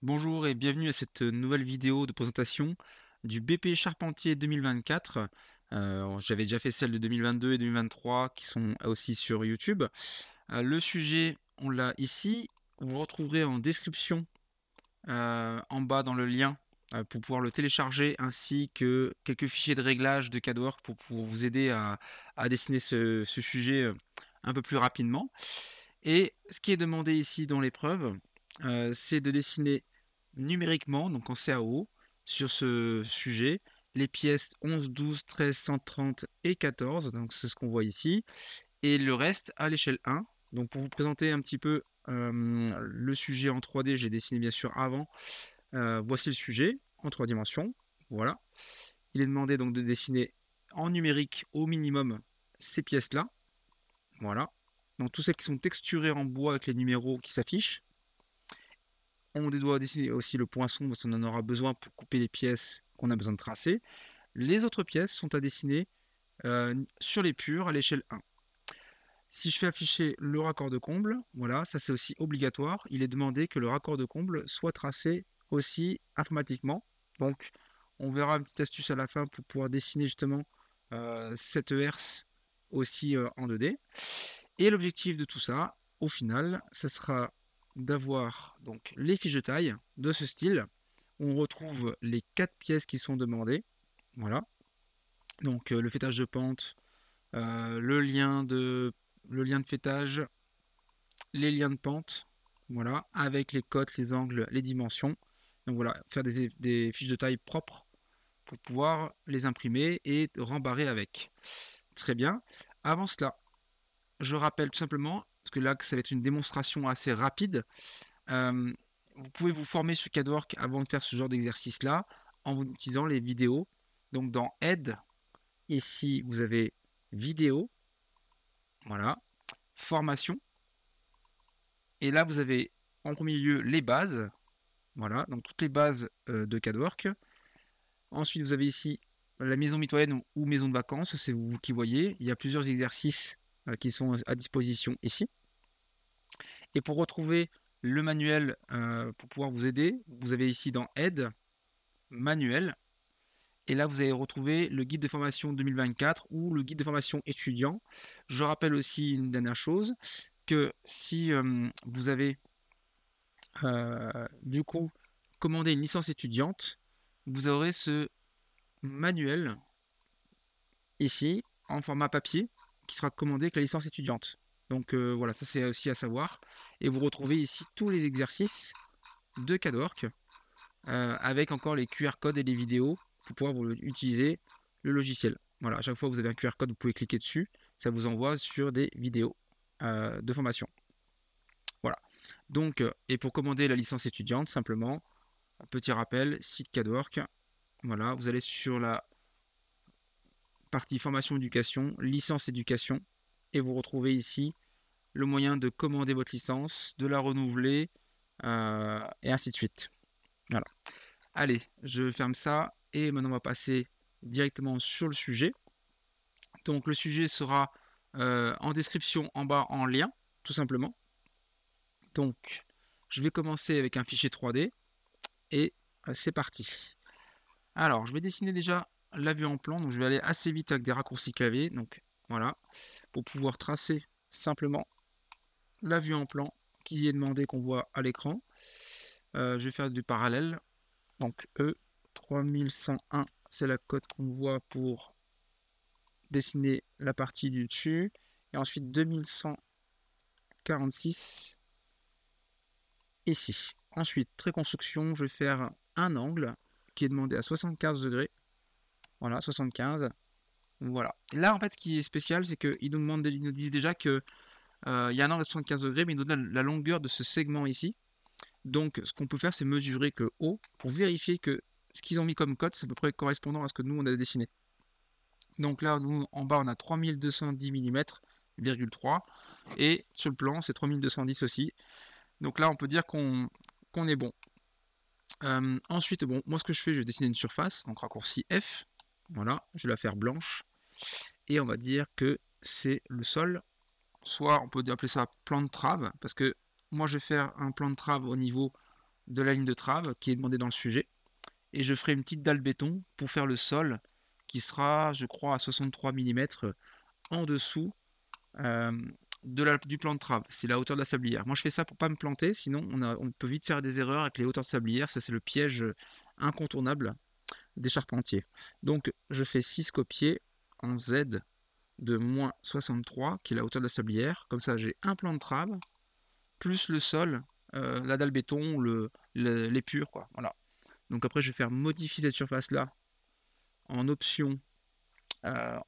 Bonjour et bienvenue à cette nouvelle vidéo de présentation du BP Charpentier 2024. J'avais déjà fait celle de 2022 et 2023 qui sont aussi sur YouTube. Le sujet, on l'a ici. Vous retrouverez en description en bas dans le lien pour pouvoir le télécharger, ainsi que quelques fichiers de réglage de CADWORK pour vous aider à dessiner ce sujet un peu plus rapidement. Et ce qui est demandé ici dans l'épreuve, c'est de dessiner numériquement, donc en CAO, sur ce sujet, les pièces 11, 12, 13, 130 et 14, donc c'est ce qu'on voit ici, et le reste à l'échelle 1. Donc pour vous présenter un petit peu le sujet en 3D, j'ai dessiné bien sûr avant. Voici le sujet en 3 dimensions, voilà. Il est demandé donc de dessiner en numérique au minimum ces pièces-là, voilà. Donc tous celles qui sont texturées en bois avec les numéros qui s'affichent. On doit dessiner aussi le poinçon parce qu'on en aura besoin pour couper les pièces qu'on a besoin de tracer. Les autres pièces sont à dessiner sur les purs à l'échelle 1. Si je fais afficher le raccord de comble, voilà, ça c'est aussi obligatoire. Il est demandé que le raccord de comble soit tracé aussi informatiquement. Donc on verra une petite astuce à la fin pour pouvoir dessiner justement cette herse aussi en 2D. Et l'objectif de tout ça, au final, ce sera d'avoir donc les fiches de taille de ce style. On retrouve les 4 pièces qui sont demandées. Voilà. Donc le fêtage de pente, le lien de fêtage, les liens de pente, voilà, avec les cotes, les angles, les dimensions. Donc voilà, faire des fiches de taille propres pour pouvoir les imprimer et rembarrer avec. Très bien. Avant cela, je rappelle tout simplement, parce que là, ça va être une démonstration assez rapide. Vous pouvez vous former sur CADWORK avant de faire ce genre d'exercice-là en vous utilisant les vidéos. Donc dans Aide, ici, vous avez vidéo, voilà, formation. Et là, vous avez en premier lieu les bases, voilà, donc toutes les bases de CADWORK. Ensuite, vous avez ici la maison mitoyenne ou maison de vacances, c'est vous qui voyez. Il y a plusieurs exercices qui sont à disposition ici. Et pour retrouver le manuel pour pouvoir vous aider, vous avez ici dans Aide, manuel. Et là, vous allez retrouver le guide de formation 2024 ou le guide de formation étudiant. Je rappelle aussi une dernière chose, que si vous avez du coup commandé une licence étudiante, vous aurez ce manuel ici en format papier qui sera commandé avec la licence étudiante. Donc voilà, ça c'est aussi à savoir. Et vous retrouvez ici tous les exercices de CADWORK avec encore les QR codes et les vidéos pour pouvoir utiliser le logiciel. Voilà, à chaque fois que vous avez un QR code, vous pouvez cliquer dessus. Ça vous envoie sur des vidéos de formation. Voilà. Donc, et pour commander la licence étudiante, simplement, un petit rappel, site CADWORK. Voilà, vous allez sur la partie formation éducation, licence éducation, et vous retrouvez ici le moyen de commander votre licence, de la renouveler, et ainsi de suite. Voilà. Allez, je ferme ça, et maintenant on va passer directement sur le sujet. Donc le sujet sera en description en bas en lien, tout simplement. Donc je vais commencer avec un fichier 3D, et c'est parti. Alors je vais dessiner déjà la vue en plan, donc je vais aller assez vite avec des raccourcis clavier, donc voilà, pour pouvoir tracer simplement la vue en plan qui est demandé qu'on voit à l'écran. Je vais faire du parallèle, donc E3101, c'est la cote qu'on voit pour dessiner la partie du dessus, et ensuite 2146 ici. Ensuite, trait construction, je vais faire un angle qui est demandé à 75 degrés. Voilà, 75. Voilà. Là, en fait, ce qui est spécial, c'est qu'ils nous disent déjà que il y a un angle à 75 degrés, mais ils nous donnent la longueur de ce segment ici. Donc, ce qu'on peut faire, c'est mesurer que haut pour vérifier que ce qu'ils ont mis comme code, c'est à peu près correspondant à ce que nous, on a dessiné. Donc là, nous, en bas, on a 3210 mm,3. Et sur le plan, c'est 3210 aussi. Donc là, on peut dire qu'on est bon. Ensuite, bon, moi, ce que je fais, je vais dessiner une surface. Donc, raccourci F. Voilà, je vais la faire blanche. Et on va dire que c'est le sol. soit on peut appeler ça plan de trave, parce que moi je vais faire un plan de trave au niveau de la ligne de trave qui est demandé dans le sujet, et je ferai une petite dalle béton pour faire le sol qui sera, je crois, à 63 mm en dessous du plan de trave. C'est la hauteur de la sablière. Moi je fais ça pour pas me planter, sinon on peut vite faire des erreurs avec les hauteurs de sablière. Ça c'est le piège incontournable des charpentiers. Donc je fais 6 copiés en Z de moins 63 qui est la hauteur de la sablière. Comme ça j'ai un plan de trave plus le sol, la dalle béton, l'épure quoi. Voilà. Donc après je vais faire modifier cette surface là en option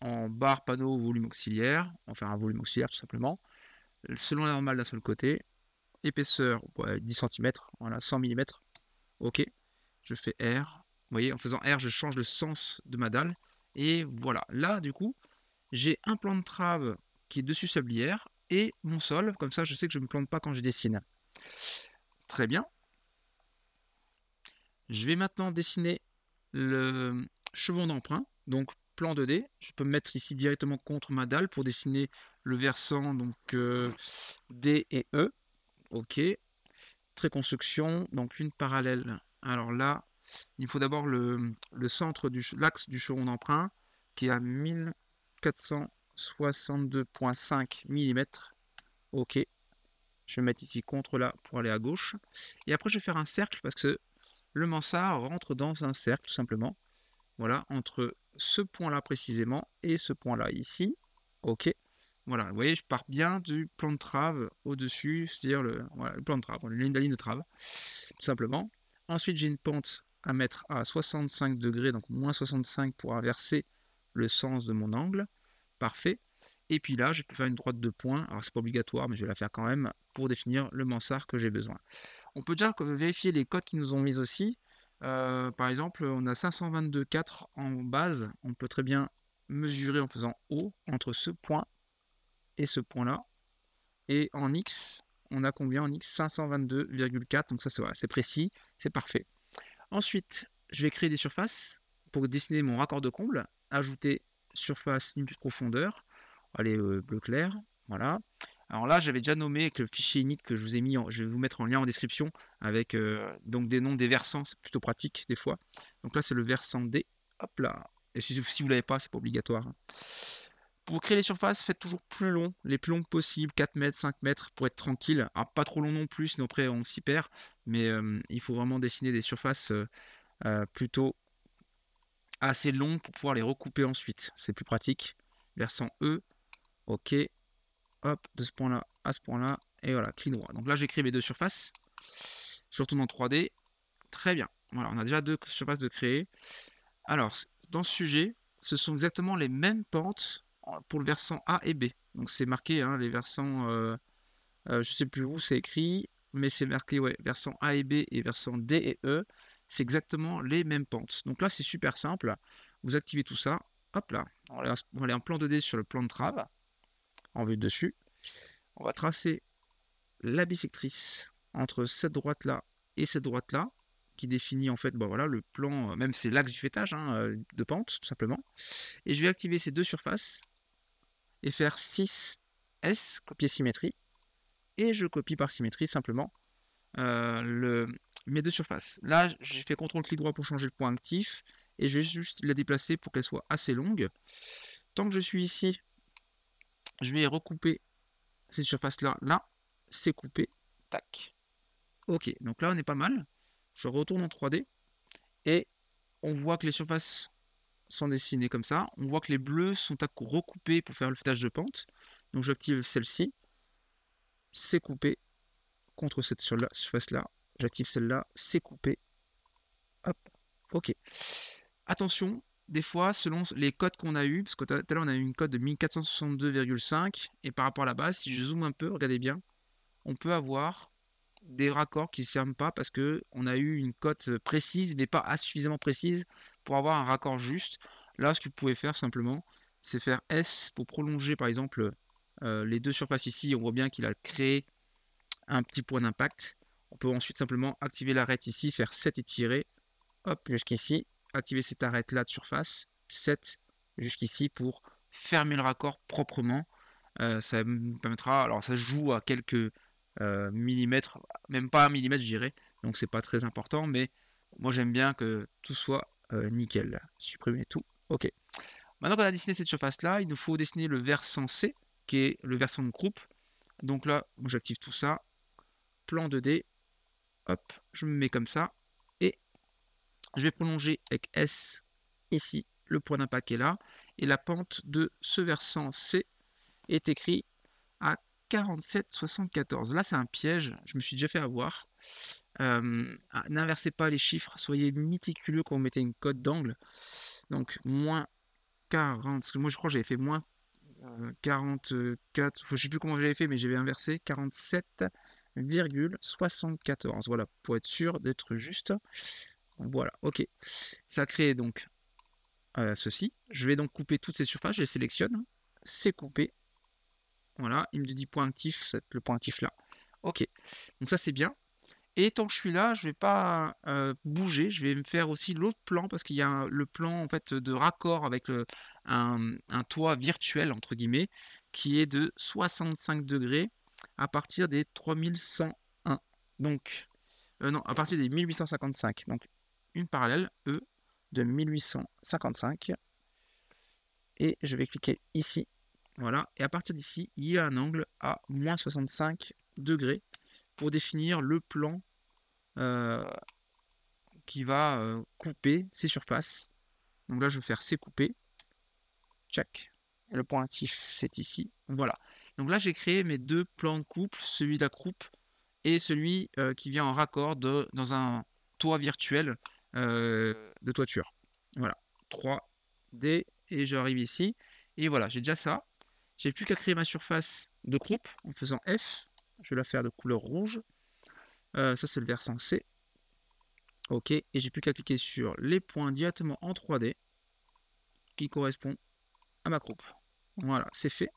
en barre panneau volume auxiliaire, enfin un volume auxiliaire tout simplement, selon la normale d'un seul côté, épaisseur ouais, 10 cm, voilà 100 mm, ok, je fais R, vous voyez en faisant R je change le sens de ma dalle, et voilà, là du coup j'ai un plan de trave qui est dessus sablière, et mon sol, comme ça je sais que je ne me plante pas quand je dessine. Très bien. Je vais maintenant dessiner le chevron d'emprunt, donc plan 2D. Je peux me mettre ici directement contre ma dalle pour dessiner le versant donc D et E. Ok. Trait construction, donc une parallèle. Alors là, il faut d'abord le centre l'axe du chevron d'emprunt qui est à 1462,5 mm. Ok. Je vais mettre ici contre là pour aller à gauche. Et après, je vais faire un cercle parce que le mansard rentre dans un cercle tout simplement. Voilà, entre ce point-là précisément et ce point-là ici. Ok. Voilà, vous voyez, je pars bien du plan de trave au-dessus, c'est-à-dire voilà, le plan de trave, la ligne de trave, tout simplement. Ensuite, j'ai une pente à mettre à 65 degrés, donc moins 65 pour inverser le sens de mon angle. Parfait. Et puis là, je peux faire une droite de pointe. Alors, c'est pas obligatoire, mais je vais la faire quand même pour définir le mansard que j'ai besoin. On peut déjà vérifier les codes qu'ils nous ont mis aussi. Par exemple, on a 522,4 en base. On peut très bien mesurer en faisant O entre ce point et ce point-là. Et en X, on a combien en X? 522,4. Donc ça, c'est précis, c'est parfait. Ensuite, je vais créer des surfaces pour dessiner mon raccord de comble. Ajouter surface limite de profondeur. Allez, bleu clair. Voilà. Alors là, j'avais déjà nommé avec le fichier init que je vous ai mis, je vais vous mettre en lien en description avec donc des noms des versants, c'est plutôt pratique des fois. Donc là, c'est le versant D. Hop là. Et si vous ne l'avez pas, c'est pas obligatoire. Pour créer les surfaces, faites toujours plus long, les plus longues possibles, 4 mètres, 5 mètres, pour être tranquille. Alors, pas trop long non plus, sinon après on s'y perd. Mais il faut vraiment dessiner des surfaces plutôt assez longues pour pouvoir les recouper ensuite. C'est plus pratique. Versant E, ok. Hop, de ce point-là à ce point-là, et voilà, clic droit. Donc là, j'ai créé mes deux surfaces. Je retourne en 3D. Très bien. Voilà, on a déjà deux surfaces de créer. Alors, dans ce sujet, ce sont exactement les mêmes pentes pour le versant A et B. Donc c'est marqué, hein, les versants, je sais plus où c'est écrit, mais c'est marqué, ouais, versant A et B et versant D et E. C'est exactement les mêmes pentes. Donc là, c'est super simple. Vous activez tout ça. Hop là. On va aller en plan 2D sur le plan de trave, en vue de dessus. On va tracer la bisectrice entre cette droite-là et cette droite-là, qui définit en fait voilà, le plan, même c'est l'axe du fêtage hein, de pente, tout simplement. Et je vais activer ces deux surfaces et faire 6S, copier symétrie. Et je copie par symétrie simplement mes deux surfaces. Là, j'ai fait CTRL-clic droit pour changer le point actif. Et je vais juste la déplacer pour qu'elle soit assez longue. Tant que je suis ici, je vais recouper ces surfaces-là. Là, c'est coupé. Tac. Ok, donc là, on est pas mal. Je retourne en 3D. Et on voit que les surfaces sont dessinées comme ça. On voit que les bleus sont recoupés pour faire le fêtage de pente. Donc j'active celle-ci. C'est coupé contre cette surface-là. J'active celle-là. C'est coupé. Hop. Ok. Attention, des fois, selon les codes qu'on a eu, parce que tout à l'heure on a eu une code de 1462,5, et par rapport à la base, si je zoome un peu, regardez bien, on peut avoir des raccords qui ne se ferment pas parce qu'on a eu une cote précise, mais pas suffisamment précise pour avoir un raccord juste. Là, ce que vous pouvez faire simplement, c'est faire S pour prolonger par exemple les deux surfaces ici. On voit bien qu'il a créé un petit point d'impact. On peut ensuite simplement activer l'arête ici, faire 7 étiré, hop, jusqu'ici. Activer cette arête là de surface, 7 jusqu'ici pour fermer le raccord proprement Ça me permettra, alors ça se joue à quelques millimètres, même pas un millimètre, je dirais, donc c'est pas très important, mais moi j'aime bien que tout soit nickel. Supprimer tout, ok. Maintenant qu'on a dessiné cette surface-là, il nous faut dessiner le versant C, qui est le versant de groupe. Donc là, moi j'active tout ça, plan 2D, hop, je me mets comme ça, et je vais prolonger avec S ici, le point d'impact est là, et la pente de ce versant C est écrit à 47,74. Là, c'est un piège, je me suis déjà fait avoir. N'inversez pas les chiffres, soyez méticuleux quand vous mettez une cote d'angle. Donc, moins 40, parce que moi je crois que j'avais fait moins 44, je ne sais plus comment j'avais fait, mais j'avais inversé 47,74. Voilà, pour être sûr d'être juste. Voilà, ok. Ça crée donc ceci. Je vais donc couper toutes ces surfaces, je les sélectionne. C'est coupé. Voilà, il me dit point actif, c'est le point actif là. Ok, donc ça c'est bien. Et tant que je suis là, je ne vais pas bouger, je vais me faire aussi l'autre plan parce qu'il y a le plan en fait de raccord avec un toit virtuel entre guillemets qui est de 65 degrés à partir des 3101. Donc, non, à partir des 1855. Donc, une parallèle, E, de 1855. Et je vais cliquer ici. Voilà. Et à partir d'ici, il y a un angle à moins 65 degrés pour définir le plan qui va couper ces surfaces. Donc là, je vais faire c'est couper. Check. Et le point actif, c'est ici. Voilà. Donc là, j'ai créé mes deux plans de coupe, celui de la croupe et celui qui vient en raccord dans un toit virtuel de toiture. Voilà. 3D et j'arrive ici. Et voilà, j'ai déjà ça. J'ai plus qu'à créer ma surface de croupe en faisant F. Je vais la faire de couleur rouge. Ça, c'est le versant C. Ok, et j'ai plus qu'à cliquer sur les points directement en 3D qui correspondent à ma croupe. Voilà, c'est fait.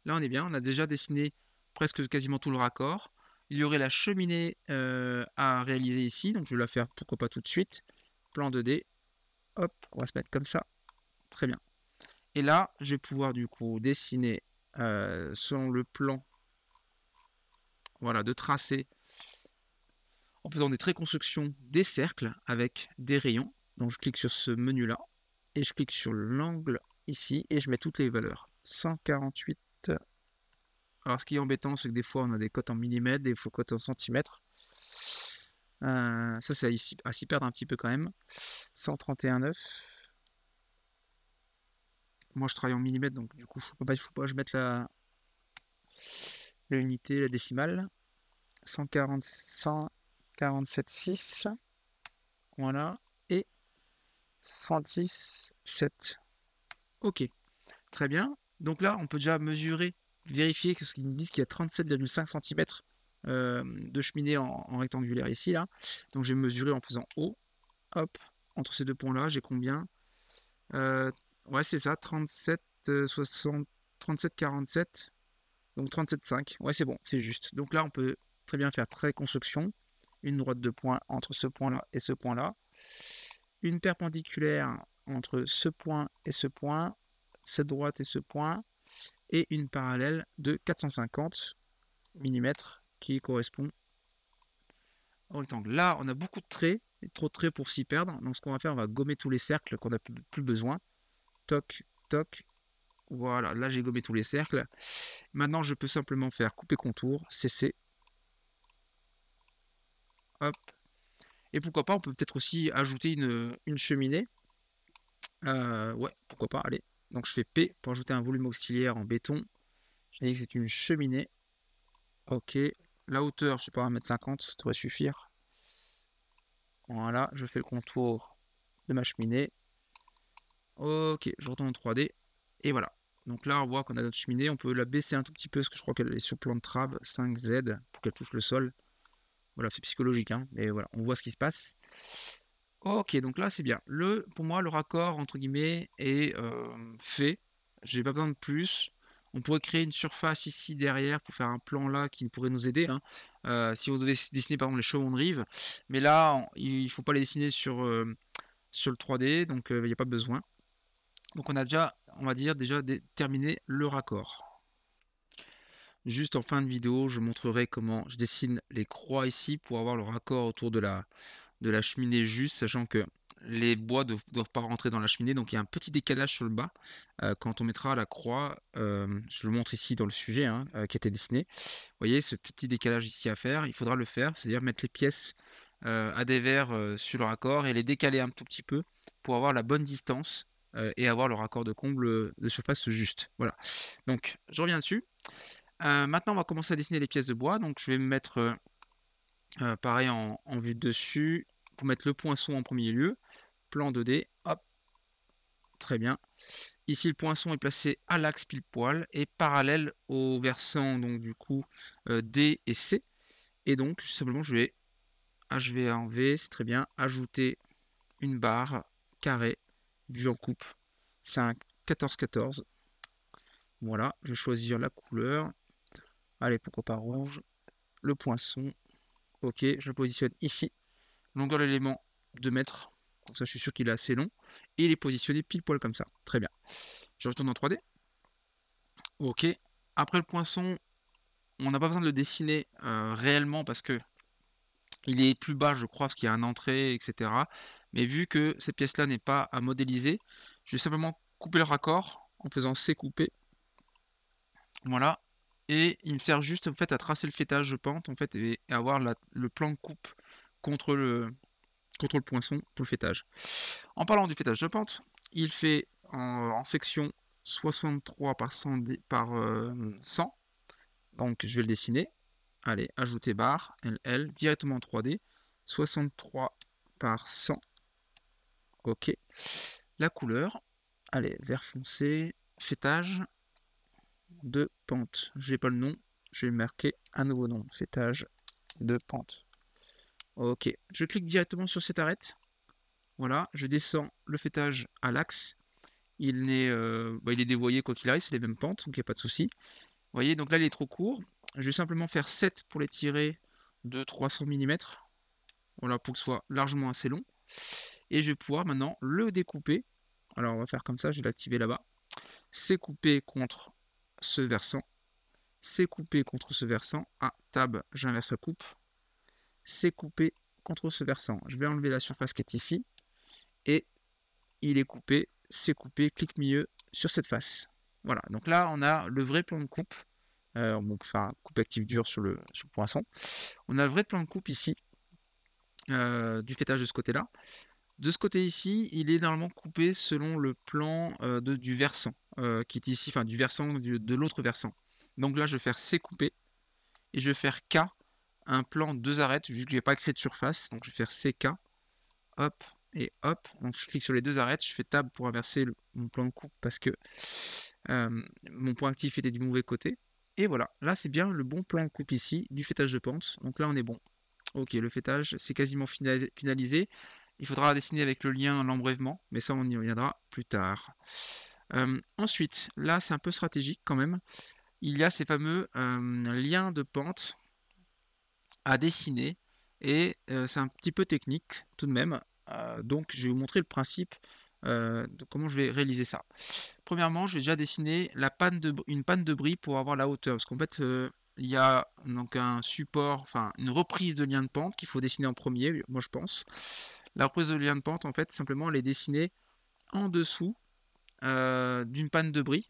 Là, on est bien. On a déjà dessiné presque quasiment tout le raccord. Il y aurait la cheminée à réaliser ici. Donc, je vais la faire, pourquoi pas tout de suite. Plan 2D. Hop, on va se mettre comme ça. Très bien. Et là, je vais pouvoir du coup dessiner selon le plan voilà, de tracé en faisant des traits construction des cercles avec des rayons. Donc, je clique sur ce menu-là et je clique sur l'angle ici et je mets toutes les valeurs. 148. Alors, ce qui est embêtant, c'est que des fois, on a des cotes en millimètres, des fois cotes en centimètres. Ça, c'est à s'y perdre un petit peu quand même. 131,9. Moi, je travaille en millimètres, donc du coup, il ne faut pas que je mette l'unité, la décimale. 147,6. Voilà. Et 117. Ok. Très bien. Donc là, on peut déjà mesurer, vérifier que ce qu'ils me disent qu'il y a 37,5 cm de cheminée en rectangulaire ici. Là. Donc j'ai mesuré en faisant O. Hop, entre ces deux points-là, j'ai combien ouais, c'est ça, 37, 60, 37, 47. Donc 37,5. Ouais, c'est bon, c'est juste. Donc là, on peut très bien faire trait construction. Une droite de point entre ce point-là et ce point-là. Une perpendiculaire entre ce point et ce point. Cette droite et ce point. Et une parallèle de 450 mm qui correspond au rectangle. Là, on a beaucoup de traits, trop de traits pour s'y perdre. Donc, ce qu'on va faire, on va gommer tous les cercles qu'on n'a plus besoin. Toc, toc. Voilà, là, j'ai gommé tous les cercles. Maintenant, je peux simplement faire couper contour, CC. Hop. Et pourquoi pas, on peut peut-être aussi ajouter une cheminée. Ouais, pourquoi pas, allez. Donc, je fais P pour ajouter un volume auxiliaire en béton. Je dis que c'est une cheminée. Ok. La hauteur, je sais pas, 1,50 m, ça devrait suffire. Voilà, je fais le contour de ma cheminée. Ok, je retourne en 3D. Et voilà. Donc là, on voit qu'on a notre cheminée. On peut la baisser un tout petit peu parce que je crois qu'elle est sur plan de trave 5Z pour qu'elle touche le sol. Voilà, c'est psychologique, hein, mais voilà, on voit ce qui se passe. Ok, donc là, c'est bien. Pour moi, le raccord, entre guillemets, est fait. J'ai pas besoin de plus. On pourrait créer une surface ici derrière pour faire un plan là qui pourrait nous aider. Hein. Si on devait dessiner par exemple les chevaux de rive. Mais là, il ne faut pas les dessiner sur le 3D, donc il n'y a pas besoin. Donc on a déjà, on va dire, déjà terminé le raccord. Juste en fin de vidéo, je montrerai comment je dessine les croix ici pour avoir le raccord autour de la cheminée juste, sachant que les bois doivent pas rentrer dans la cheminée, donc il y a un petit décalage sur le bas. Quand on mettra la croix, je le montre ici dans le sujet, hein, qui a été dessiné. Vous voyez ce petit décalage ici à faire, il faudra le faire, c'est-à-dire mettre les pièces à dévers sur le raccord et les décaler un tout petit peu pour avoir la bonne distance et avoir le raccord de comble de surface juste. Voilà. Donc je reviens dessus. Maintenant, on va commencer à dessiner les pièces de bois. Donc je vais me mettre pareil en vue de dessus pour mettre le poinçon en premier lieu. Plan 2D, hop, très bien. Ici, le poinçon est placé à l'axe pile poil et parallèle aux versants, donc du coup D et C. Et donc, simplement, je vais HV en V, c'est très bien, ajouter une barre carrée, vue en coupe, 5, 14, 14. Voilà, je vais choisir la couleur. Allez, pourquoi pas rouge. Le poinçon, ok, je le positionne ici. Longueur de l'élément 2 mètres. Comme ça, je suis sûr qu'il est assez long. Et il est positionné pile poil comme ça. Très bien. Je retourne en 3D. Ok. Après le poinçon, on n'a pas besoin de le dessiner réellement parce que il est plus bas, je crois, parce qu'il y a un entrée, etc. Mais vu que cette pièce-là n'est pas à modéliser, je vais simplement couper le raccord en faisant C couper. Voilà. Et il me sert juste en fait à tracer le fêtage de pente en fait et avoir le plan de coupe contre le poinçon pour le fêtage. En parlant du fêtage de pente, il fait en section 63 par 100, par 100. Donc je vais le dessiner. Allez, ajouter barre, LL, directement en 3D. 63 par 100. Ok. La couleur. Allez, vert foncé. Fêtage de pente. J'ai pas le nom. Je vais marquer un nouveau nom. Fêtage de pente. Ok. Je clique directement sur cette arête. Voilà. Je descends le fêtage à l'axe. Il est dévoyé quoi qu'il arrive, c'est les mêmes pentes, donc il n'y a pas de souci. Vous voyez, donc là il est trop court. Je vais simplement faire 7 pour les tirer de 300 mm. Voilà, pour que ce soit largement assez long. Et je vais pouvoir maintenant le découper. Alors on va faire comme ça, je vais l'activer là-bas. C'est coupé contre ce versant. C'est coupé contre ce versant. Ah, tab, j'inverse la coupe. C'est coupé contre ce versant. Je vais enlever la surface qui est ici. Et il est coupé, c'est coupé, clic milieu sur cette face. Voilà, donc là on a le vrai plan de coupe, enfin coupe active dure sur le poinçon. On a le vrai plan de coupe ici, du fêtage de ce côté-là. De ce côté ici, il est normalement coupé selon le plan du versant, qui est ici, enfin du versant de l'autre versant. Donc là je vais faire C couper, et je vais faire K, un plan 2 arêtes, vu que je n'ai pas créé de surface, donc je vais faire CK, hop, et hop, donc je clique sur les 2 arêtes, je fais tab pour inverser mon plan de coupe parce que mon point actif était du mauvais côté. Et voilà, là c'est bien le bon plan de coupe ici, du fêtage de pente, donc là on est bon. Ok, le fêtage c'est quasiment finalisé. Il faudra dessiner avec le lien l'embrèvement, mais ça on y reviendra plus tard. Ensuite, là c'est un peu stratégique quand même. Il y a ces fameux liens de pente à dessiner et c'est un petit peu technique tout de même. Donc je vais vous montrer le principe de comment je vais réaliser ça. Premièrement, je vais déjà dessiner une panne de bris pour avoir la hauteur. Parce qu'en fait, il y a donc un support, enfin une reprise de lien de pente qu'il faut dessiner en premier, moi je pense. La reprise de lien de pente, en fait, simplement elle est dessinée en dessous d'une panne de bris.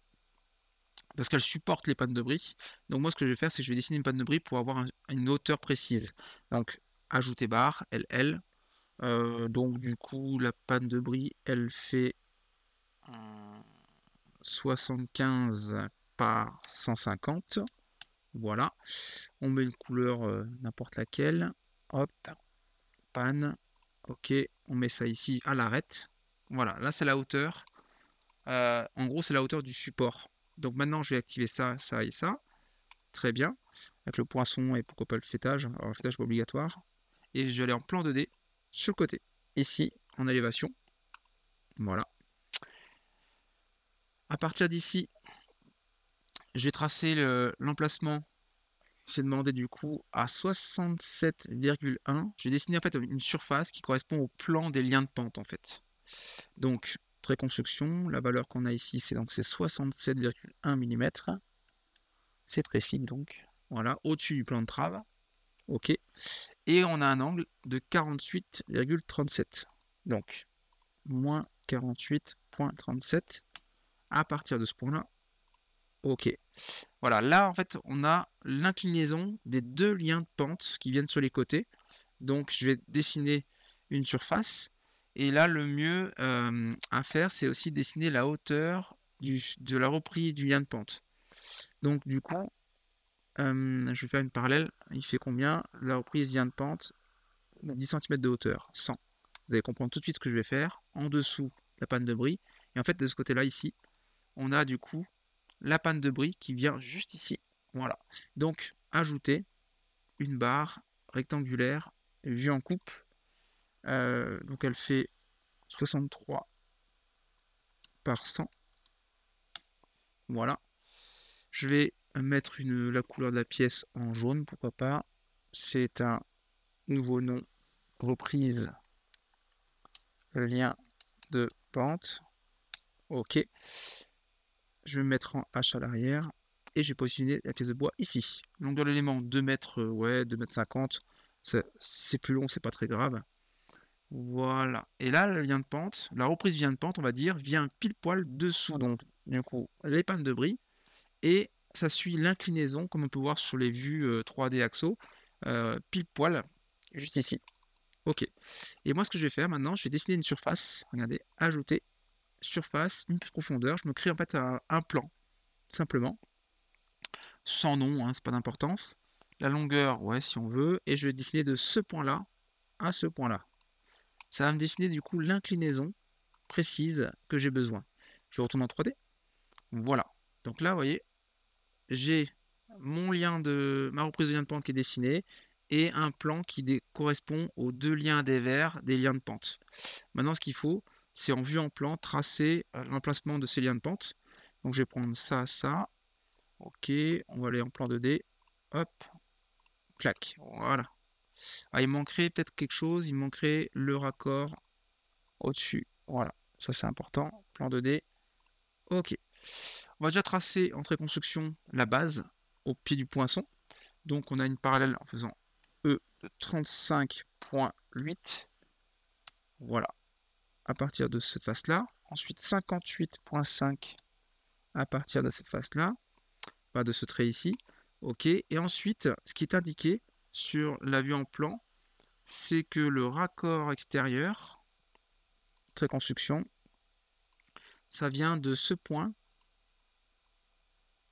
Parce qu'elle supporte les pannes de bris. Donc moi ce que je vais faire, c'est que je vais dessiner une panne de bris pour avoir une hauteur précise. Donc ajouter barre, LL. Donc du coup la panne de bris elle fait 75 par 150. Voilà. On met une couleur n'importe laquelle. Hop. Panne. Ok. On met ça ici à l'arête. Voilà. Là c'est la hauteur. En gros c'est la hauteur du support. Donc maintenant je vais activer ça, ça et ça. Très bien. Avec le poinçon et pourquoi pas le fêtage. Alors le fêtage pas obligatoire. Et je vais aller en plan 2D sur le côté. Ici en élévation. Voilà. À partir d'ici, je vais tracer l'emplacement. C'est demandé du coup à 67,1. Je vais dessiner en fait une surface qui correspond au plan des liens de pente en fait. Donc, trait construction, la valeur qu'on a ici, c'est 67,1 mm. c'est précis donc. Voilà, au-dessus du plan de trave. OK. Et on a un angle de 48,37. Donc, moins 48,37 à partir de ce point-là. OK. Voilà, là, en fait, on a l'inclinaison des deux liens de pente qui viennent sur les côtés. Donc, je vais dessiner une surface. Et là, le mieux à faire, c'est aussi dessiner la hauteur de la reprise du lien de pente. Donc, du coup, je vais faire une parallèle. Il fait combien? La reprise lien de pente, 10 cm de hauteur, 100. Vous allez comprendre tout de suite ce que je vais faire. En dessous, la panne de brie. Et en fait, de ce côté-là, ici, on a du coup la panne de brie qui vient juste ici. Voilà. Donc, ajouter une barre rectangulaire vue en coupe. Donc, elle fait 63 par 100. Voilà. Je vais mettre la couleur de la pièce en jaune, pourquoi pas. C'est un nouveau nom. Reprise lien de pente. OK. Je vais me mettre en H à l'arrière. Et j'ai positionné la pièce de bois ici. Longueur de l'élément 2 mètres, ouais, 2 mètres 50. C'est plus long, c'est pas très grave. Voilà. Et là, le lien de pente, la reprise du lien de pente, on va dire, vient pile poil dessous. Donc, du coup, les pannes de brie. Et ça suit l'inclinaison, comme on peut voir sur les vues 3D Axo, pile poil, juste ici. OK. Et moi, ce que je vais faire maintenant, je vais dessiner une surface. Regardez, ajouter surface, une profondeur. Je me crée en fait un plan, simplement. Sans nom, hein, c'est pas d'importance. La longueur, ouais, si on veut. Et je vais dessiner de ce point-là à ce point-là. Ça va me dessiner du coup l'inclinaison précise que j'ai besoin. Je retourne en 3D. Voilà. Donc là, vous voyez, j'ai ma reprise de lien de pente qui est dessinée et un plan qui correspond aux deux liens adhévers des liens de pente. Maintenant, ce qu'il faut, c'est en vue en plan, tracer l'emplacement de ces liens de pente. Donc, je vais prendre ça, ça. OK, on va aller en plan 2D. Hop, clac, voilà. Ah, il manquerait peut-être quelque chose, il manquerait le raccord au-dessus. Voilà, ça c'est important. Plan 2D. OK. On va déjà tracer en trait construction la base au pied du poinçon. Donc on a une parallèle en faisant E de 35,8. Voilà, à partir de cette face-là. Ensuite 58,5 à partir de cette face-là. Pas de ce trait ici. OK. Et ensuite, ce qui est indiqué sur la vue en plan, c'est que le raccord extérieur, trait construction, ça vient de ce point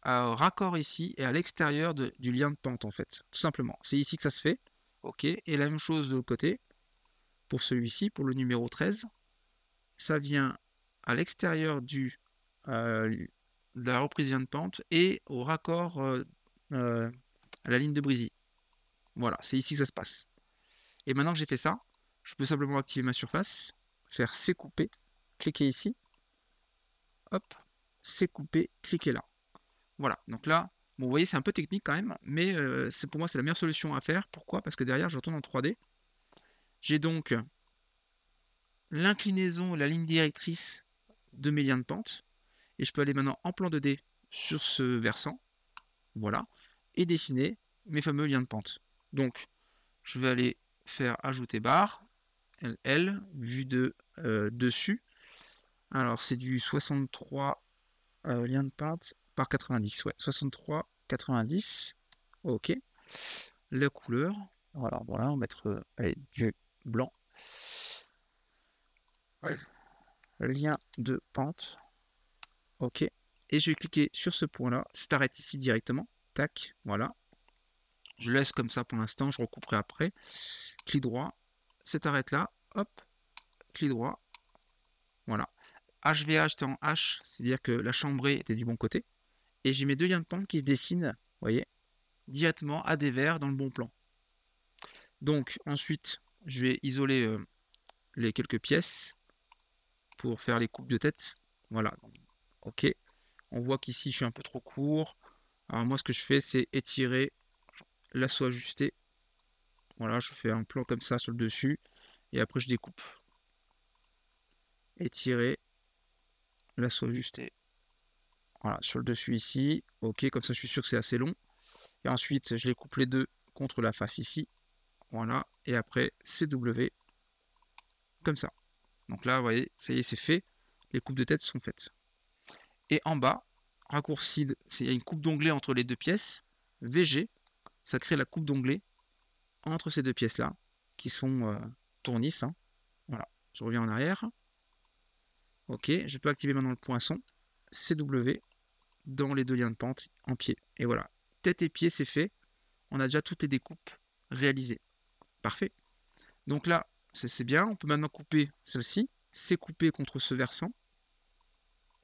à raccord ici et à l'extérieur du lien de pente en fait, tout simplement. C'est ici que ça se fait. OK. Et la même chose de l'autre côté, pour celui-ci, pour le numéro 13, ça vient à l'extérieur de la reprise lien de pente et au raccord à la ligne de Brisy. Voilà, c'est ici que ça se passe. Et maintenant que j'ai fait ça, je peux simplement activer ma surface, faire C couper, cliquer ici, hop, C couper, cliquer là. Voilà, donc là, bon, vous voyez, c'est un peu technique quand même, mais pour moi, c'est la meilleure solution à faire. Pourquoi? Parce que derrière, je retourne en 3D. J'ai donc l'inclinaison, la ligne directrice de mes liens de pente. Et je peux aller maintenant en plan 2D sur ce versant. Voilà. Et dessiner mes fameux liens de pente. Donc, je vais aller faire ajouter barre, LL, vue de dessus. Alors, c'est du 63 liens de pente par 90. Ouais, 63, 90. OK. La couleur. Alors, voilà, on va mettre du blanc. Ouais. Lien de pente. OK. Et je vais cliquer sur ce point-là. Ça s'arrête ici directement. Tac, voilà. Je laisse comme ça pour l'instant, je recouperai après. Clic droit, cet arrête là, hop, clic droit, voilà. HVH était en H, c'est-à-dire que la chambrée était du bon côté. Et j'ai mes deux liens de pente qui se dessinent, vous voyez, directement à des verres dans le bon plan. Donc ensuite, je vais isoler les quelques pièces pour faire les coupes de tête. Voilà, ok. On voit qu'ici je suis un peu trop court. Alors moi ce que je fais c'est étirer, lasso ajusté. Voilà, je fais un plan comme ça sur le dessus. Et après je découpe. Étirer, lasso ajusté. Voilà, sur le dessus ici. Ok, comme ça je suis sûr que c'est assez long. Et ensuite, je les coupe les deux contre la face ici. Voilà. Et après, CW. Comme ça. Donc là, vous voyez, ça y est, c'est fait. Les coupes de tête sont faites. Et en bas, raccourci, il y a une coupe d'onglet entre les deux pièces. VG, ça crée la coupe d'onglet entre ces deux pièces-là, qui sont tournisses. Hein. Voilà, je reviens en arrière. Ok, je peux activer maintenant le poinçon. CW dans les deux liens de pente en pied. Et voilà, tête et pied, c'est fait. On a déjà toutes les découpes réalisées. Parfait. Donc là, c'est bien. On peut maintenant couper celle-ci. C'est coupé contre ce versant.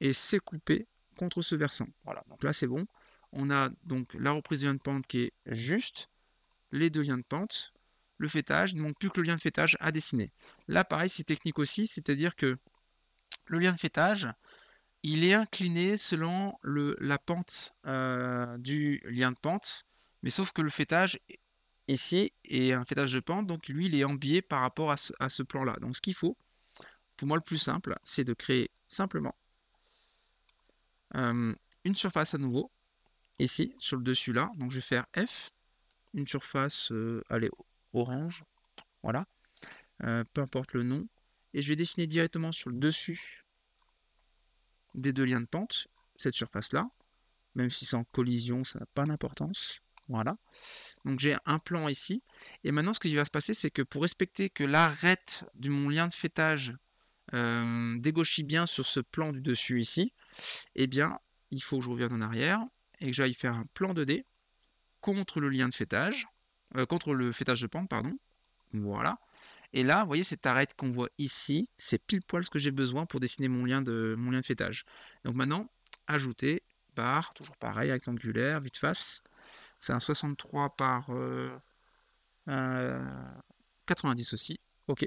Et c'est coupé contre ce versant. Voilà, donc là, c'est bon. On a donc la reprise de lien de pente qui est juste. Les deux liens de pente. Le fêtage. Il ne manque plus que le lien de fêtage à dessiner. Là, pareil, c'est technique aussi. C'est-à-dire que le lien de fêtage, il est incliné selon la pente du lien de pente. Mais sauf que le fêtage ici est un fêtage de pente, donc lui il est en biais par rapport à ce plan là. Donc ce qu'il faut, pour moi le plus simple, c'est de créer simplement une surface à nouveau, ici sur le dessus là. Donc je vais faire F, une surface, allez, orange, voilà, peu importe le nom, et je vais dessiner directement sur le dessus des deux liens de pente, cette surface là, même si c'est en collision, ça n'a pas d'importance. Voilà. Donc j'ai un plan ici. Et maintenant, ce qui va se passer, c'est que pour respecter que l'arête de mon lien de fêtage dégauchit bien sur ce plan du dessus ici, eh bien, il faut que je revienne en arrière et que j'aille faire un plan 2D contre le lien de fêtage, contre le fêtage de pente, pardon. Voilà. Et là, vous voyez cette arête qu'on voit ici, c'est pile poil ce que j'ai besoin pour dessiner mon lien de fêtage. Donc maintenant, ajouter par, toujours pareil, rectangulaire, vue de face. C'est un 63 par 90 aussi. Ok.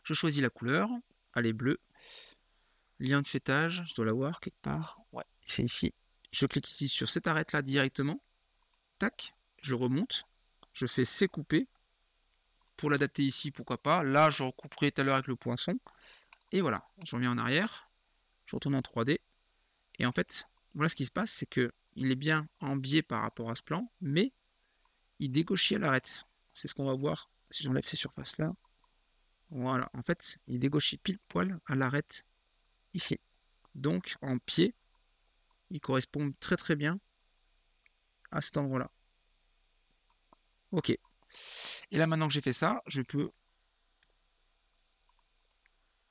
Je choisis la couleur. Elle est bleue. Lien de fêtage, je dois l'avoir quelque part. Ouais, c'est ici. Je clique ici sur cette arête-là directement. Tac. Je remonte. Je fais C couper. Pour l'adapter ici, pourquoi pas. Là, je recouperai tout à l'heure avec le poinçon. Et voilà. Je reviens en arrière. Je retourne en 3D. Et en fait, voilà ce qui se passe, c'est que il est bien en biais par rapport à ce plan, mais il dégauchit à l'arête. C'est ce qu'on va voir si j'enlève ces surfaces-là. Voilà, en fait, il dégauchit pile poil à l'arête ici. Donc, en pied, il correspond très très bien à cet endroit-là. Ok. Et là, maintenant que j'ai fait ça, je peux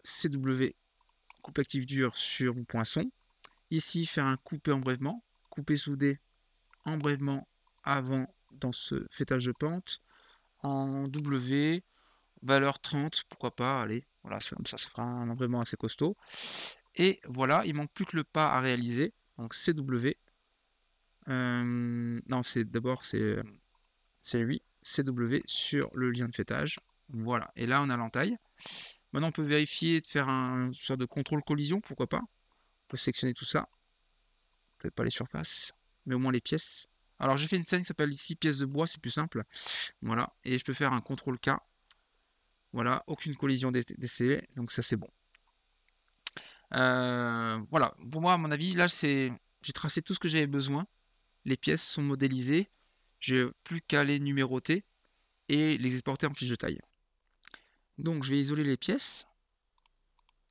CW, coupe active dur sur mon poinçon. Ici, faire un coupé embrèvement. Couper soudé, embrèvement avant dans ce fêtage de pente. En W, valeur 30, pourquoi pas, allez, voilà, ça fera un embrèvement assez costaud. Et voilà, il manque plus que le pas à réaliser. Donc CW. Non, c'est d'abord c'est lui, CW sur le lien de fêtage. Voilà. Et là, on a l'entaille. Maintenant, on peut vérifier de faire un sorte de contrôle collision, pourquoi pas. On peut sélectionner tout ça. Peut-être pas les surfaces, mais au moins les pièces. Alors, j'ai fait une scène qui s'appelle ici pièce de bois, c'est plus simple. Voilà. Et je peux faire un contrôle K. Voilà, aucune collision d'essai, donc ça c'est bon. Voilà, pour moi, à mon avis, là, j'ai tracé tout ce que j'avais besoin. Les pièces sont modélisées. J'ai plus qu'à les numéroter et les exporter en fiche de taille. Donc, je vais isoler les pièces.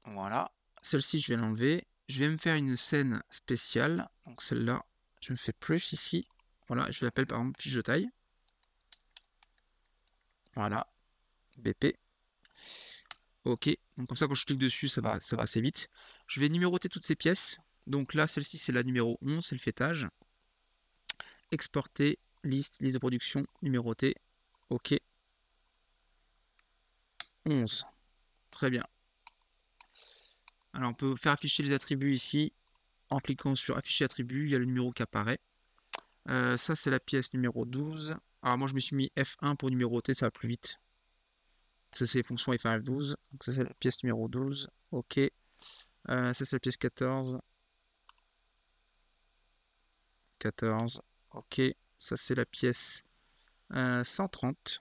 Voilà. Celle-ci, je vais l'enlever. Je vais me faire une scène spéciale. Donc, celle-là, je me fais plus ici. Voilà, je l'appelle par exemple fiche de taille. Voilà. BP. Ok, donc comme ça quand je clique dessus, ça va assez vite. Je vais numéroter toutes ces pièces. Donc là, celle-ci, c'est la numéro 11, c'est le fêtage. Exporter, liste de production, numéroter. Ok. 11. Très bien. Alors on peut faire afficher les attributs ici. En cliquant sur afficher attributs, il y a le numéro qui apparaît. Ça, c'est la pièce numéro 12. Alors moi, je me suis mis F1 pour numéroter, ça va plus vite. Ça, c'est les fonctions F1, F12. Donc ça, c'est la pièce numéro 12. Ok. Ça, c'est la pièce 14. 14. Ok. Ça, c'est la pièce 130.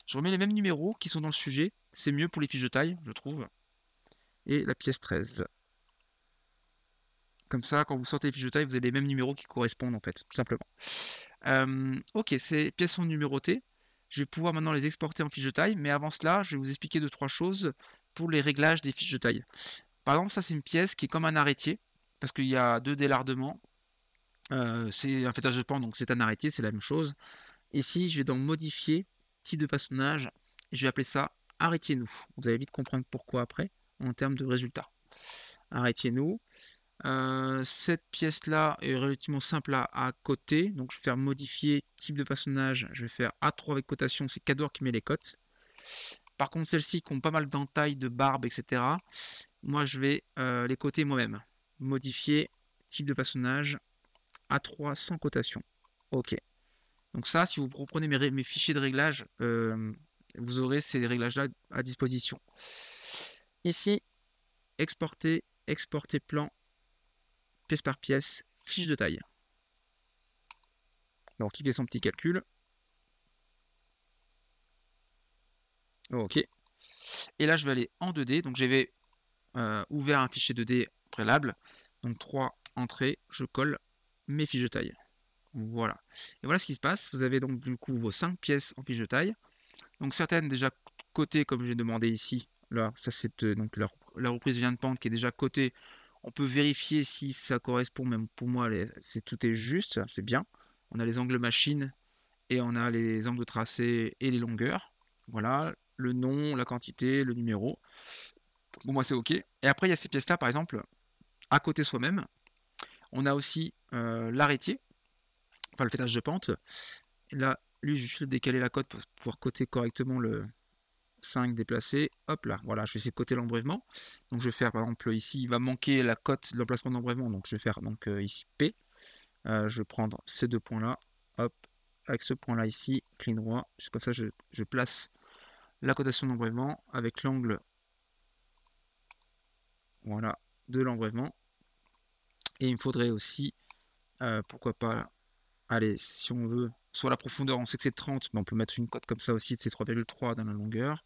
Je remets les mêmes numéros qui sont dans le sujet. C'est mieux pour les fiches de taille, je trouve. Et la pièce 13. Comme ça, quand vous sortez les fiches de taille, vous avez les mêmes numéros qui correspondent en fait, tout simplement. Ok, ces pièces sont numérotées. Je vais pouvoir maintenant les exporter en fiches de taille, mais avant cela, je vais vous expliquer 2-3 choses pour les réglages des fiches de taille. Par exemple, ça c'est une pièce qui est comme un arrêtier, parce qu'il y a 2 délardements. C'est un fêtage de pan, donc c'est un arrêtier, c'est la même chose. Ici, je vais donc modifier type de façonnage, et je vais appeler ça arrêtier nous. Vous allez vite comprendre pourquoi après, en termes de résultats. Arrêtier nous. Cette pièce-là est relativement simple à coter, donc je vais faire modifier type de façonnage, je vais faire A3 avec cotation, c'est Cador qui met les cotes. Par contre, celles-ci qui ont pas mal d'entailles, de barbe, etc., moi je vais les coter moi-même. Modifier type de façonnage, A3 sans cotation. Ok. Donc ça, si vous reprenez mes fichiers de réglage, vous aurez ces réglages-là à disposition. Ici, exporter, exporter plan, pièce par pièce, fiche de taille. Donc il fait son petit calcul. Ok. Et là, je vais aller en 2D. Donc j'avais ouvert un fichier 2D préalable. Donc 3 entrées, je colle mes fiches de taille. Voilà. Et voilà ce qui se passe. Vous avez donc du coup vos 5 pièces en fiche de taille. Donc certaines déjà cotées comme j'ai demandé ici. Là, ça c'est donc la reprise vient de pente qui est déjà cotée. On peut vérifier si ça correspond, même pour moi, tout est juste, c'est bien. On a les angles machine et on a les angles tracés et les longueurs. Voilà, le nom, la quantité, le numéro. Pour moi, c'est OK. Et après, il y a ces pièces-là, par exemple, à côté soi-même. On a aussi l'arrêtier, enfin le fêtage de pente. Et là, lui, je vais juste décaler la cote pour pouvoir coter correctement le 5 déplacé. Hop là, voilà, je vais essayer de coter l'embrèvement. Donc, je vais faire, par exemple, ici, il va manquer la cote de l'emplacement d'embrèvement. Donc, je vais faire donc, ici P. Je vais prendre ces 2 points-là. Hop, avec ce point-là ici, clic droit. Comme ça, je place la cotation d'embrèvement avec l'angle, voilà, de l'embrèvement. Et il me faudrait aussi, pourquoi pas, allez, si on veut, soit la profondeur, on sait que c'est 30, mais on peut mettre une cote comme ça aussi, c'est 3,3 dans la longueur,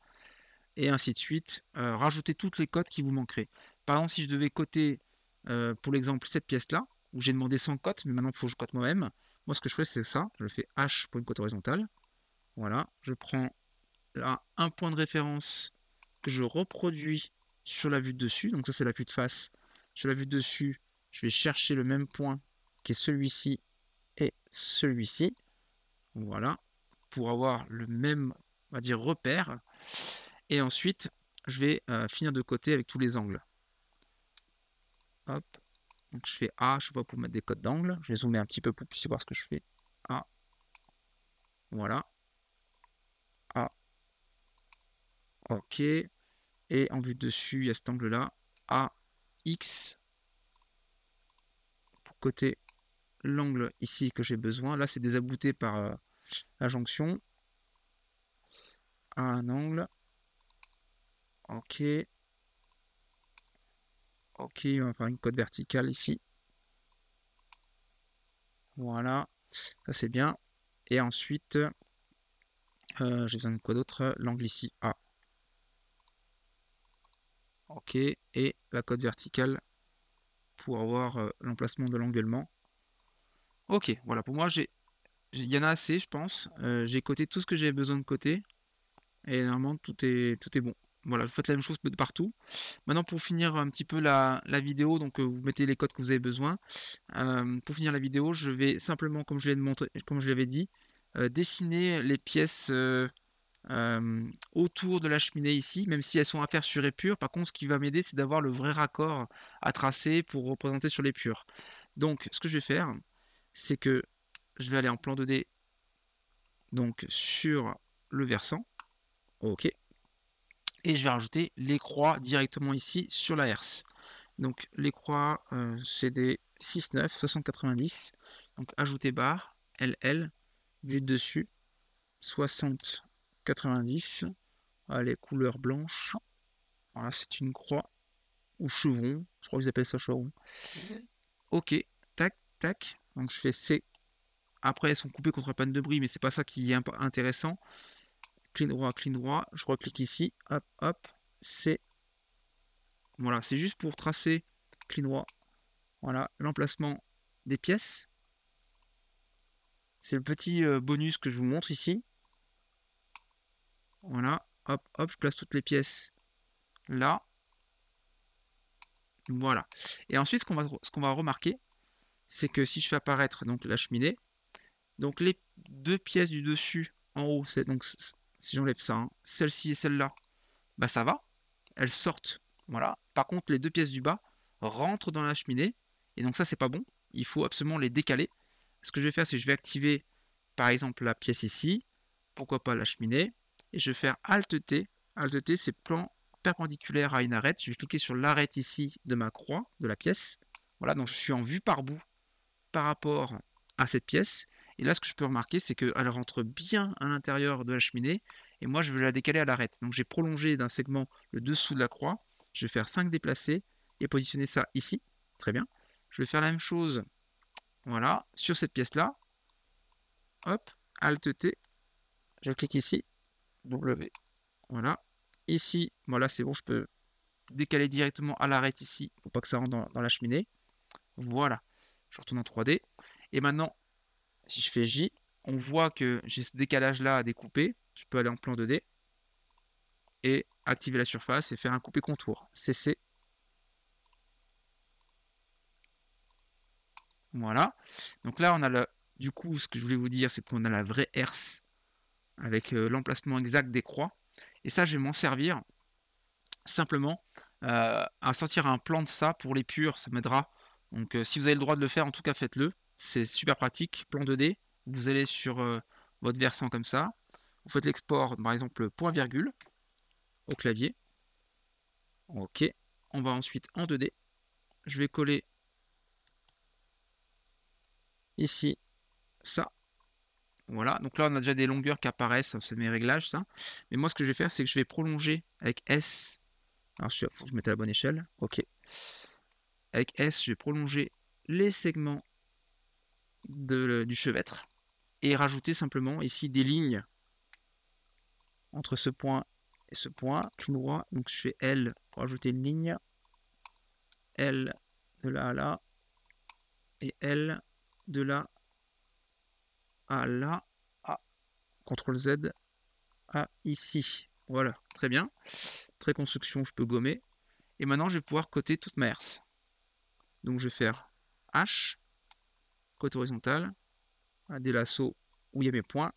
et ainsi de suite. Rajouter toutes les cotes qui vous manqueraient. Par exemple, si je devais coter, pour l'exemple, cette pièce-là, où j'ai demandé 100 cotes, mais maintenant il faut que je cote moi-même. Moi, ce que je fais, c'est ça. Je fais H pour une cote horizontale. Voilà, je prends là un point de référence que je reproduis sur la vue de dessus. Donc ça, c'est la vue de face. Sur la vue de dessus, je vais chercher le même point qui est celui-ci et celui-ci. Voilà, pour avoir le même, on va dire, repère. Et ensuite, je vais finir de coter avec tous les angles. Hop, donc je fais A, je vois pour mettre des cotes d'angle. Je vais zoomer un petit peu pour que vous puissiez voir ce que je fais. A, voilà. A, ok. Et en vue de dessus, il y a cet angle-là. A, X, pour coter l'angle ici que j'ai besoin. Là, c'est des aboutés par la jonction. À un angle. Ok. Ok, on va faire une cote verticale ici. Voilà, ça c'est bien. Et ensuite, j'ai besoin de quoi d'autre? L'angle ici, A. Ok, et la cote verticale pour avoir l'emplacement de l'engueulement. Ok, voilà, pour moi, il y en a assez, je pense. J'ai coté tout ce que j'avais besoin de coter. Et normalement, tout est bon. Voilà, vous faites la même chose de partout. Maintenant, pour finir un petit peu la vidéo, donc vous mettez les codes que vous avez besoin. Pour finir la vidéo, je vais simplement, comme je l'avais dit, dessiner les pièces autour de la cheminée ici, même si elles sont à faire sur épure. Par contre, ce qui va m'aider, c'est d'avoir le vrai raccord à tracer pour représenter sur l'épure. Donc, ce que je vais faire, c'est que je vais aller en plan 2D, donc sur le versant. Ok. Et je vais rajouter les croix directement ici sur la herse. Donc les croix, c'est des 6,9, 60,90. Donc ajouter barre, LL, vue de dessus, 60,90. Allez, couleur blanche. Voilà, c'est une croix ou chevron. Je crois qu'ils appellent ça chevron. Ok, tac, tac. Donc je fais C. Après, elles sont coupées contre la panne de bris, mais c'est pas ça qui est intéressant. Clean droit. Je reclique ici. Hop, hop. C. Voilà, c'est juste pour tracer clean droit. Voilà, l'emplacement des pièces. C'est le petit bonus que je vous montre ici. Voilà, hop, hop, je place toutes les pièces là. Voilà. Et ensuite, ce qu'on va remarquer, c'est que si je fais apparaître donc la cheminée, donc les deux pièces du dessus en haut, c'est donc si j'enlève ça, hein, celle-ci et celle-là, bah ça va, elles sortent. Voilà. Par contre, les deux pièces du bas rentrent dans la cheminée, et donc ça c'est pas bon. Il faut absolument les décaler. Ce que je vais faire, c'est que je vais activer par exemple la pièce ici, pourquoi pas la cheminée, et je vais faire Alt T. Alt T, c'est plan perpendiculaire à une arête. Je vais cliquer sur l'arête ici de ma croix, de la pièce. Voilà, donc je suis en vue par bout par rapport à cette pièce. Et là, ce que je peux remarquer, c'est qu'elle rentre bien à l'intérieur de la cheminée. Et moi, je veux la décaler à l'arête. Donc, j'ai prolongé d'un segment le dessous de la croix. Je vais faire 5 déplacés et positionner ça ici. Très bien. Je vais faire la même chose, voilà, sur cette pièce-là. Hop, Alt T. Je clique ici. W. Voilà. Ici, voilà, c'est bon, je peux décaler directement à l'arête ici pour pas que ça rentre dans la cheminée. Voilà. Je retourne en 3D. Et maintenant, si je fais J, on voit que j'ai ce décalage-là à découper. Je peux aller en plan 2D et activer la surface et faire un coupé contour. CC. Voilà. Donc là, on a du coup, ce que je voulais vous dire, c'est qu'on a la vraie herse avec l'emplacement exact des croix. Et ça, je vais m'en servir simplement à sortir un plan de ça pour les purs. Ça m'aidera. Donc, si vous avez le droit de le faire, en tout cas, faites-le. C'est super pratique. Plan 2D. Vous allez sur votre versant comme ça. Vous faites l'export, par exemple, point virgule au clavier. Ok. On va ensuite en 2D. Je vais coller ici ça. Voilà. Donc là, on a déjà des longueurs qui apparaissent. C'est mes réglages, ça. Mais moi, ce que je vais faire, c'est que je vais prolonger avec S. Alors, il faut que je mette à la bonne échelle. Ok. Avec S, je vais prolonger les segments du chevêtre et rajouter simplement ici des lignes entre ce point et ce point tout droit. Donc, je fais L pour ajouter une ligne. L de là à là. Et L de là à là. À CTRL Z à ici. Voilà, très bien. Trait construction, je peux gommer. Et maintenant, je vais pouvoir coter toute ma herse. Donc, je vais faire H, côte horizontale, des lassos où il y a mes points,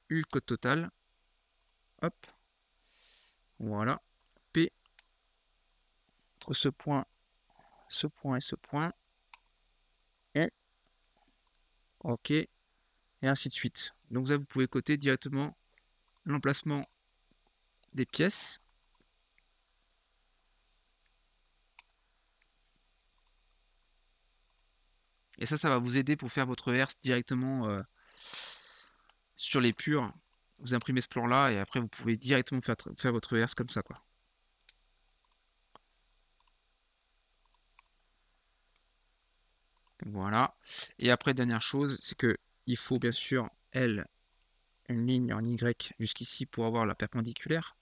U, côte totale. Hop. Voilà. P, entre ce point et ce point. Et OK. Et ainsi de suite. Donc, là, vous pouvez coter directement l'emplacement des pièces. Et ça va vous aider pour faire votre herse directement sur les purs. Vous imprimez ce plan-là et après, vous pouvez directement faire votre herse comme ça, quoi. Voilà. Et après, dernière chose, c'est que il faut bien sûr, L, une ligne en Y jusqu'ici pour avoir la perpendiculaire.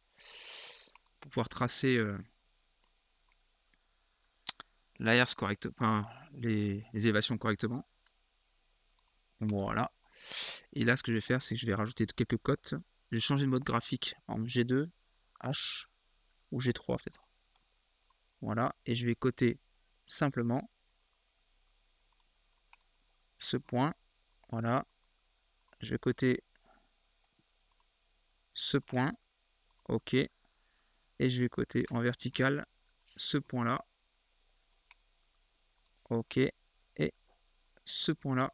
Pour pouvoir tracer la herse correctement, enfin, les élévations correctement. Voilà. Et là, ce que je vais faire, c'est que je vais rajouter quelques cotes. Je vais changer de mode graphique en G2, H ou G3 peut-être. Voilà. Et je vais coter simplement ce point. Voilà. Je vais coter ce point. OK. Et je vais coter en vertical ce point-là. OK. Et ce point-là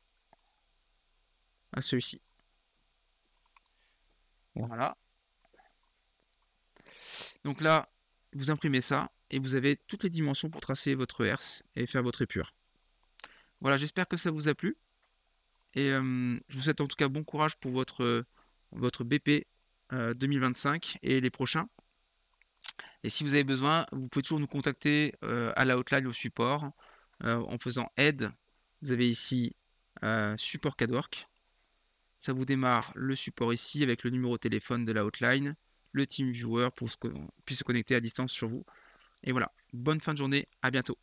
à celui-ci. Voilà. Donc là, vous imprimez ça et vous avez toutes les dimensions pour tracer votre herse et faire votre épure. Voilà, j'espère que ça vous a plu. Et je vous souhaite en tout cas bon courage pour votre BP 2025 et les prochains. Et si vous avez besoin, vous pouvez toujours nous contacter à la hotline au support en faisant aide. Vous avez ici support CADWORK. Ça vous démarre le support ici avec le numéro de téléphone de la hotline, le TeamViewer pour qu'on puisse se connecter à distance sur vous. Et voilà, bonne fin de journée, à bientôt.